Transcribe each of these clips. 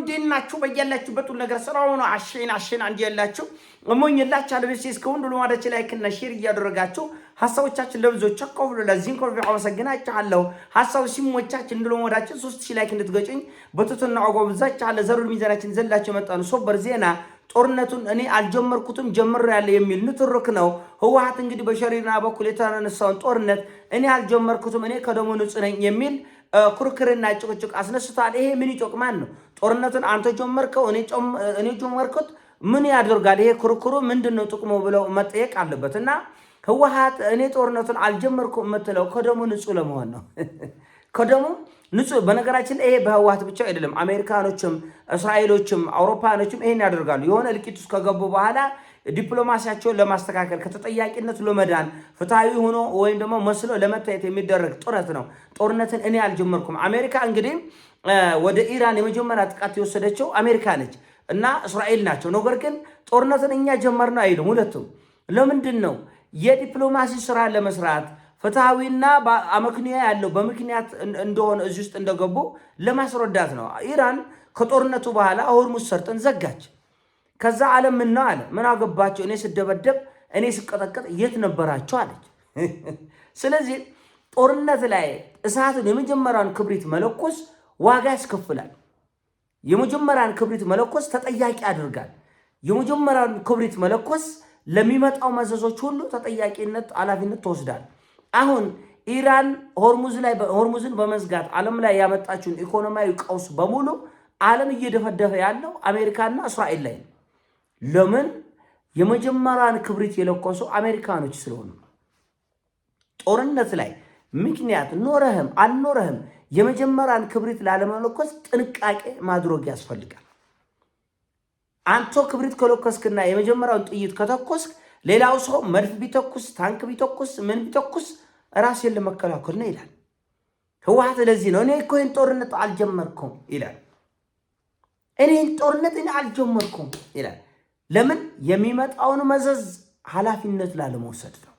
እንዴናችሁ በያላችሁበት ሁሉ ነገር ሰላም ነው። አሽን አንድ ያላችሁ እሞኝላችሁ አለበስ እስከውን ሁሉ ማዳች ላይክ እና ሼር እያደረጋችሁ ሐሳቦቻችን ለብዙዎች አቀብሉ ለዚህን ኮርቪ አመሰግናችኋለሁ። ሐሳብ ሲሞቻችን እንደሎ ወዳችን 3000 ላይክ እንድትገጩኝ በትትና አጓብዛችሁ አለ ዘሩል ሚዛናችን ዘላችሁ መጣኑ ሶበር ዜና ጦርነቱን እኔ አልጀመርኩትም ጀምር ያለ የሚል ንትርክ ነው። ህወሓት እንግዲህ በሸሪና በኩል የተነሳውን ጦርነት እኔ አልጀመርኩትም እኔ ከደሙ ንጹህ ነኝ የሚል ኩርክርና ጭቅጭቅ አስነስቷል። ይሄ ምን ይጠቅማል ነው? ጦርነቱን አንተ ጀመርከው እኔ ጀመርኩት ምን ያደርጋል? ይሄ ኩርክሩ ምንድነው ጥቅሙ ብለው መጠየቅ አለበትና ህወሓት እኔ ጦርነቱን አልጀመርኩም የምትለው ከደሙ ንጹህ ለመሆን ነው። ከደሙ ንጹህ በነገራችን ይሄ በህወሓት ብቻ አይደለም። አሜሪካኖችም እስራኤሎችም አውሮፓኖችም ይሄን ያደርጋሉ። የሆነ እልቂት ውስጥ ከገቡ በኋላ ዲፕሎማሲያቸውን ለማስተካከል ከተጠያቂነት ለመዳን ፍትሃዊ ሆኖ ወይም ደግሞ መስሎ ለመታየት የሚደረግ ጥረት ነው። ጦርነትን እኔ አልጀመርኩም። አሜሪካ እንግዲህ ወደ ኢራን የመጀመሪያ ጥቃት የወሰደችው አሜሪካ ነች እና እስራኤል ናቸው። ነገር ግን ጦርነትን እኛ ጀመርነው አይሉም ሁለቱም። ለምንድን ነው? የዲፕሎማሲ ስራ ለመስራት ፍትሃዊና አመክንዮ ያለው በምክንያት እንደሆነ እዚህ ውስጥ እንደገቡ ለማስረዳት ነው። ኢራን ከጦርነቱ በኋላ ሆርሙዝ ሰርጥን ዘጋች። ከዛ ዓለም ምን ነው አለ? ምን አገባቸው? እኔ ስደበደብ እኔ ስቀጠቀጥ የት ነበራቸው አለች። ስለዚህ ጦርነት ላይ እሳትን የመጀመሪያውን ክብሪት መለኮስ ዋጋ ያስከፍላል። የመጀመሪያውን ክብሪት መለኮስ ተጠያቂ ያደርጋል። የመጀመሪያውን ክብሪት መለኮስ ለሚመጣው መዘዞች ሁሉ ተጠያቂነት ኃላፊነት ትወስዳል። አሁን ኢራን ሆርሙዝን በመዝጋት ዓለም ላይ ያመጣችውን ኢኮኖሚያዊ ቀውስ በሙሉ ዓለም እየደፈደፈ ያለው አሜሪካና እስራኤል ላይ ነው። ለምን? የመጀመሪያን ክብሪት የለኮሱ አሜሪካኖች ስለሆኑ። ጦርነት ላይ ምክንያት ኖረህም አልኖረህም የመጀመሪያን ክብሪት ላለመለኮስ ጥንቃቄ ማድረግ ያስፈልጋል። አንተ ክብሪት ከለኮስክና የመጀመሪያውን ጥይት ከተኮስክ ሌላው ሰው መድፍ ቢተኩስ ታንክ ቢተኩስ ምን ቢተኩስ ራስን ለመከላከል ነው ይላል ህወሓት። ለዚህ ነው እኔ እኮ ይህን ጦርነት አልጀመርኩም ይላል። እኔን ጦርነት አልጀመርኩም ይላል። ለምን? የሚመጣውን መዘዝ ኃላፊነት ላለመውሰድ ነው።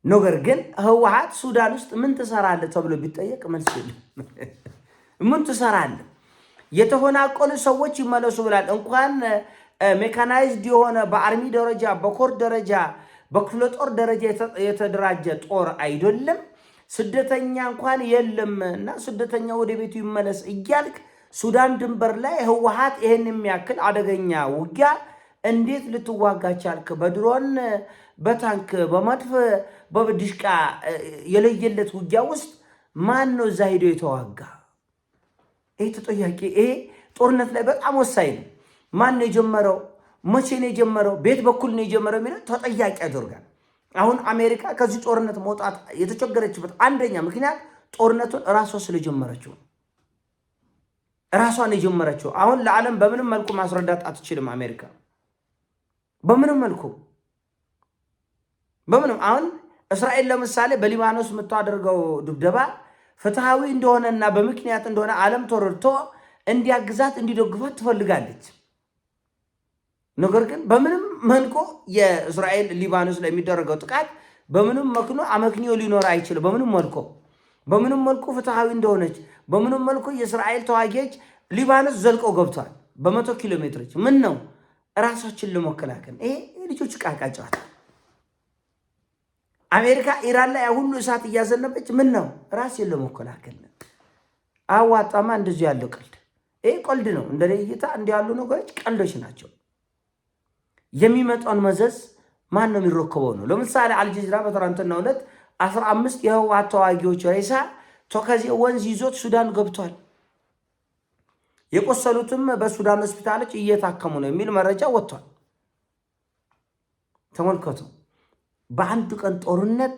ነገር ግን ህወሓት ሱዳን ውስጥ ምን ትሰራለህ ተብሎ ቢጠየቅ መልስ የለም። ምን ትሰራለህ? የተፈናቀሉ ሰዎች ይመለሱ ብላል። እንኳን ሜካናይዝድ የሆነ በአርሚ ደረጃ በኮር ደረጃ በክፍለ ጦር ደረጃ የተደራጀ ጦር አይደለም ስደተኛ እንኳን የለም እና ስደተኛ ወደ ቤቱ ይመለስ እያልክ ሱዳን ድንበር ላይ ህወሓት ይሄን የሚያክል አደገኛ ውጊያ እንዴት ልትዋጋ ቻልክ? በድሮን በታንክ በመድፍ በድሽቃ የለየለት ውጊያ ውስጥ ማን ነው እዛ ሄዶ የተዋጋ? ይሄ ተጠያቂ። ይሄ ጦርነት ላይ በጣም ወሳኝ ነው። ማን ነው የጀመረው? መቼ ነው የጀመረው? ቤት በኩል ነው የጀመረው የሚለው ተጠያቂ ያደርጋል። አሁን አሜሪካ ከዚህ ጦርነት መውጣት የተቸገረችበት አንደኛ ምክንያት ጦርነቱን ራሷ ስለጀመረችው ራሷን የጀመረችው። አሁን ለዓለም በምንም መልኩ ማስረዳት አትችልም አሜሪካ በምንም መልኩ በምንም። አሁን እስራኤል ለምሳሌ በሊባኖስ የምታደርገው ድብደባ ፍትሃዊ እንደሆነና በምክንያት እንደሆነ ዓለም ተረድቶ እንዲያግዛት እንዲደግፋት ትፈልጋለች። ነገር ግን በምንም መልኩ የእስራኤል ሊባኖስ ላይ የሚደረገው ጥቃት በምንም አመክንዮ ሊኖር አይችልም። በምንም መልኩ ፍትሃዊ እንደሆነች በምንም መልኩ የእስራኤል ተዋጊዎች ሊባኖስ ዘልቀው ገብቷል በ100 ኪሎ ሜትሮች። ምን ነው ራሳችን ለመከላከል። ይሄ ልጆች ቃቃ ጨዋታ። አሜሪካ ኢራን ላይ ሁሉ እሳት እያዘነበች ምን ነው ራስን ለመከላከል። አዋጣማ እንደዚህ ያለው ቀልድ ይሄ ቀልድ ነው። እንደ ለይታ እንዲያሉ ነገሮች ቀልዶች ናቸው። የሚመጣውን መዘዝ ማን ነው የሚረከበው ነው። ለምሳሌ አልጀዚራ በትናንትናው ዕለት 15 የህወሓት ተዋጊዎች ሬሳ ተከዜ ወንዝ ይዞት ሱዳን ገብቷል። የቆሰሉትም በሱዳን ሆስፒታሎች እየታከሙ ነው የሚል መረጃ ወጥቷል። ተመልከቱ። በአንድ ቀን ጦርነት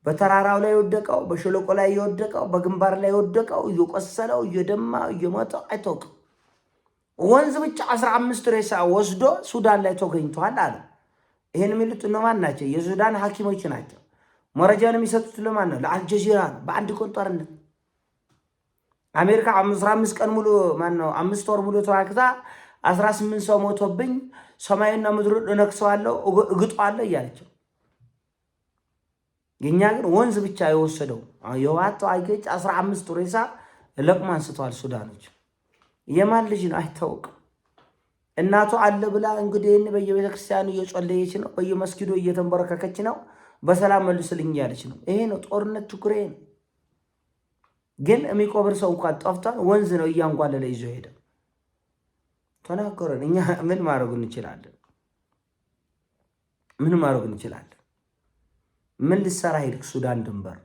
በተራራው ላይ የወደቀው በሸለቆ ላይ የወደቀው በግንባር ላይ የወደቀው እየቆሰለው እየደማ እየሞተ አይተውቅም። ወንዝ ብቻ 15 ሬሳ ወስዶ ሱዳን ላይ ተገኝቷል አለ። ይሄን የሚሉት እነማን ናቸው? የሱዳን ሐኪሞች ናቸው። መረጃን የሚሰጡት ለማን ነው? ለአልጀዚራ ነው። በአንድ ቀን ጦርነት አሜሪካ 15 ቀን ሙሉ 5 ወር ሙሉ ተዋግታ 18 ሰው ሞቶብኝ ሰማይና ምድር እነክሰዋለሁ እግጧለሁ እያለችው የኛ ግን ወንዝ ብቻ የወሰደው የህወሓት ተዋጊዎች 15 ሬሳ ለቅማ አንስተዋል ሱዳኖች። የማን ልጅ ነው አይታወቅም። እናቱ አለ ብላ እንግዲህ በየቤተ ክርስቲያኑ እየጸለየች ነው፣ በየመስጊዱ እየተንበረከከች ነው፣ በሰላም መልስልኝ ያለች ነው። ይሄ ነው ጦርነት ችግሬ ነው። ግን የሚቆብር ሰው እንኳን ጠፍቷል። ወንዝ ነው እያንጓለለ ይዞ ሄደ። ተናገረን። እኛ ምን ማድረግ እንችላለን? ምን ማድረግ እንችላለን? ምን ልሰራ ሄድክ ሱዳን ድንበር?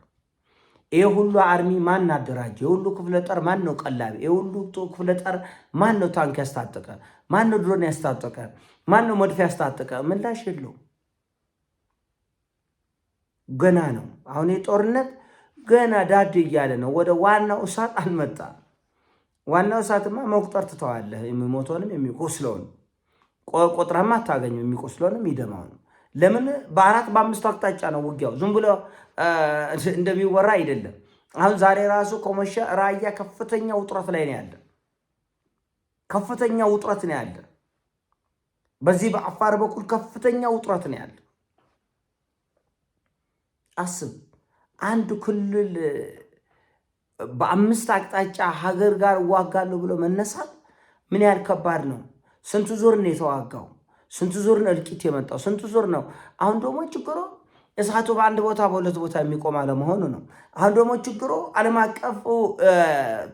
ይሄ ሁሉ አርሚ ማን አደራጀ? ይሄ ሁሉ ክፍለ ጦር ማን ነው ቀላቢ? ይሄ ሁሉ ክፍለ ጦር ማን ነው ታንክ ያስታጠቀ? ማን ነው ድሮን ያስታጠቀ? ማን ነው መድፍ ያስታጠቀ? ምላሽ የለው። ገና ነው። አሁን የጦርነት ገና ዳድ እያለ ነው። ወደ ዋናው እሳት አልመጣም። ዋናው እሳትማ መቁጠር ትተዋለህ። የሚሞተውንም የሚቆስለውን ቆጥረህማ አታገኝም። የሚቆስለውንም ይደማውን። ለምን በአራት በአምስቱ አቅጣጫ ነው ውጊያው። ዝም ብሎ እንደሚወራ አይደለም። አሁን ዛሬ ራሱ ኮመሻ ራያ ከፍተኛ ውጥረት ላይ ነው ያለ። ከፍተኛ ውጥረት ነው ያለ። በዚህ በአፋር በኩል ከፍተኛ ውጥረት ነው ያለ። አስብ፣ አንድ ክልል በአምስት አቅጣጫ ሀገር ጋር እዋጋለሁ ብሎ መነሳት ምን ያህል ከባድ ነው። ስንቱ ዙር ነው የተዋጋው? ስንቱ ዙር ነው እልቂት የመጣው? ስንቱ ዙር ነው። አሁን ደግሞ ችግሩ እሳቱ በአንድ ቦታ በሁለት ቦታ የሚቆም አለመሆኑ ነው። አሁን ደግሞ ችግሩ ዓለም አቀፉ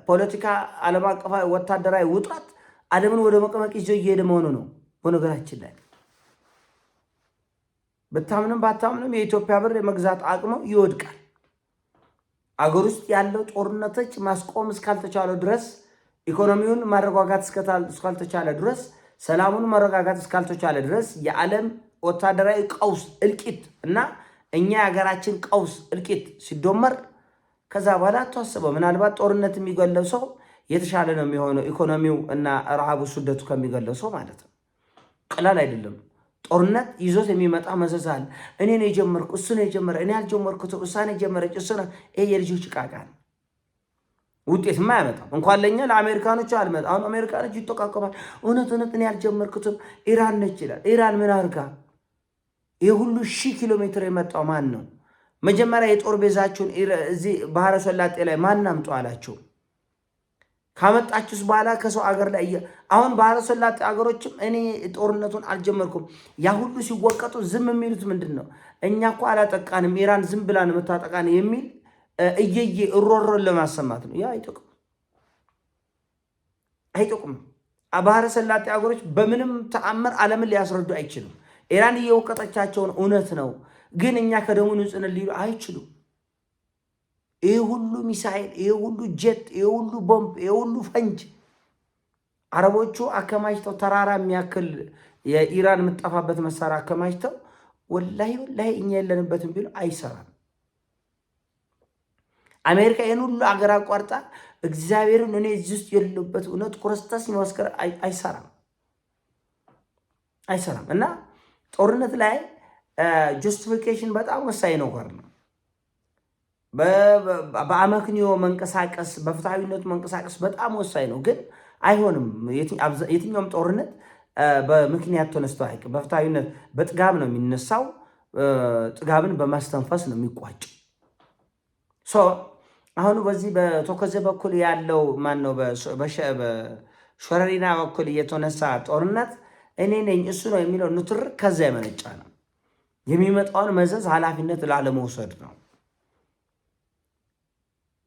ፖለቲካ፣ ዓለም አቀፍ ወታደራዊ ውጥረት ዓለምን ወደ መቀመቅ ይዞ እየሄደ መሆኑ ነው። በነገራችን ላይ ብታምንም ባታምንም የኢትዮጵያ ብር የመግዛት አቅሙ ይወድቃል። አገር ውስጥ ያለው ጦርነቶች ማስቆም እስካልተቻለ ድረስ፣ ኢኮኖሚውን ማረጋጋት እስካልተቻለ ድረስ፣ ሰላሙን ማረጋጋት እስካልተቻለ ድረስ የዓለም ወታደራዊ ቀውስ እልቂት እና እኛ የሀገራችን ቀውስ እልቂት ሲዶመር ከዛ በኋላ አታስበው። ምናልባት ጦርነት የሚገለው ሰው የተሻለ ነው የሚሆነው፣ ኢኮኖሚው እና ረሃቡ ስደቱ ከሚገለው ሰው ማለት ነው። ቀላል አይደለም። ጦርነት ይዞት የሚመጣ መዘዝ አለ። እኔ ነው የጀመርኩ፣ እሱ ነው የጀመረ፣ እኔ አልጀመርኩትም፣ እሷ ነው የጀመረች፣ እሱ ነው። ይሄ የልጆች ዕቃ ነው። ውጤትማ አያመጣም። እንኳን ለእኛ ለአሜሪካኖቹ አልመጣም። አሁን አሜሪካኖች ይጠቃቀማል። እውነት እኔ አልጀመርኩትም፣ ኢራን ነች ይላል። ኢራን ምን አድርጋ? ይህ ሁሉ 1000 ኪሎ ሜትር የመጣው ማን ነው? መጀመሪያ የጦር ቤዛችሁን እዚህ ባህረ ሰላጤ ላይ ማን አምጡ አላቸው? ካመጣችሁስ በኋላ ከሰው አገር ላይ አሁን ባህረ ሰላጤ አገሮችም እኔ ጦርነቱን አልጀመርኩም ያ ሁሉ ሲወቀጡ ዝም የሚሉት ምንድን ነው? እኛ እኮ አላጠቃንም፣ ኢራን ዝም ብላ ነው የምታጠቃን የሚል እየየ እሮሮን ለማሰማት ነው። ያ አይጠቁም። ባህረ ሰላጤ አገሮች በምንም ተአምር ዓለምን ሊያስረዱ አይችሉም። ኢራን እየወቀጠቻቸውን እውነት ነው፣ ግን እኛ ከደሙ ንጹህ ነን ሊሉ አይችሉም። ይህ ሁሉ ሚሳኤል፣ ይህ ሁሉ ጀት፣ ይህ ሁሉ ቦምብ፣ ይህ ሁሉ ፈንጅ አረቦቹ አከማችተው ተራራ የሚያክል የኢራን የምትጠፋበት መሳሪያ አከማችተው ወላሂ እኛ የለንበትም ቢሉ አይሰራም። አሜሪካ ይህን ሁሉ አገር አቋርጣ እግዚአብሔርን እኔ እዚህ ውስጥ የሌለበት እውነት ክርስቶስ ይመስከር አይሰራም። እና ጦርነት ላይ ጁስቲፊኬሽን በጣም ወሳኝ ነገር ነው። በአመክንዮ መንቀሳቀስ፣ በፍትሐዊነቱ መንቀሳቀስ በጣም ወሳኝ ነው። ግን አይሆንም። የትኛውም ጦርነት በምክንያት ተነስቶ አይቀርም። በፍትሐዊነት በጥጋብ ነው የሚነሳው። ጥጋብን በማስተንፈስ ነው የሚቋጭው። አሁን በዚህ በተከዜ በኩል ያለው ማን ነው? በሸረሪና በኩል የተነሳ ጦርነት እኔ ነኝ እሱ ነው የሚለው ንትርክ ከዛ የመነጫ ነው። የሚመጣውን መዘዝ ኃላፊነት ላለመውሰድ ነው።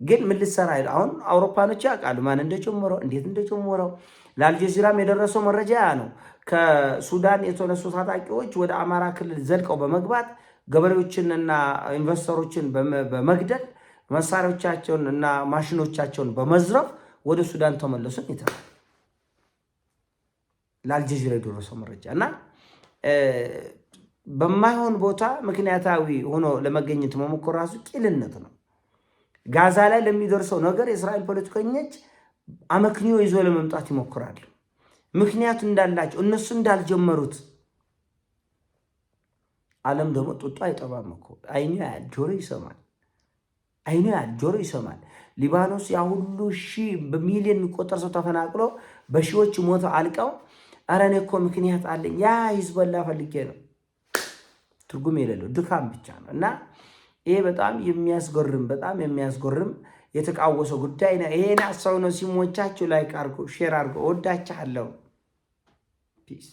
ግን ምን ልትሰራ አይደል? አሁን አውሮፓኖች ያውቃሉ ማን እንደጀመረው እንዴት እንደጀመረው። ለአልጀዚራም የደረሰው መረጃ ያ ነው። ከሱዳን የተነሱ ታጣቂዎች ወደ አማራ ክልል ዘልቀው በመግባት ገበሬዎችንና ኢንቨስተሮችን በመግደል መሳሪያዎቻቸውን እና ማሽኖቻቸውን በመዝረፍ ወደ ሱዳን ተመለሱን ይተራል። ለአልጀዚራ የደረሰው መረጃ እና በማይሆን ቦታ ምክንያታዊ ሆኖ ለመገኘት መሞከር ራሱ ቂልነት ነው። ጋዛ ላይ ለሚደርሰው ነገር የእስራኤል ፖለቲከኞች አመክንዮ ይዞ ለመምጣት ይሞክራሉ። ምክንያቱ እንዳላቸው እነሱ እንዳልጀመሩት። ዓለም ደግሞ ጡጦ አይጠባም እኮ። አይኑ ያያል፣ ጆሮ ይሰማል። አይኑ ያያል፣ ጆሮ ይሰማል። ሊባኖስ ያ ሁሉ በሚሊዮን የሚቆጠር ሰው ተፈናቅሎ በሺዎች ሞተው አልቀው ኧረ እኔ እኮ ምክንያት አለኝ ያ ሂዝቦላ ፈልጌ ነው። ትርጉም የሌለው ድካም ብቻ ነው። እና ይሄ በጣም የሚያስገርም የተቃወሰ ጉዳይ ነው። ይሄን ሀሳብ ነው። ሲሞቻችሁ ላይክ አድርጉ፣ ሼር አድርጉ። ወዳችኋለሁ። ፒስ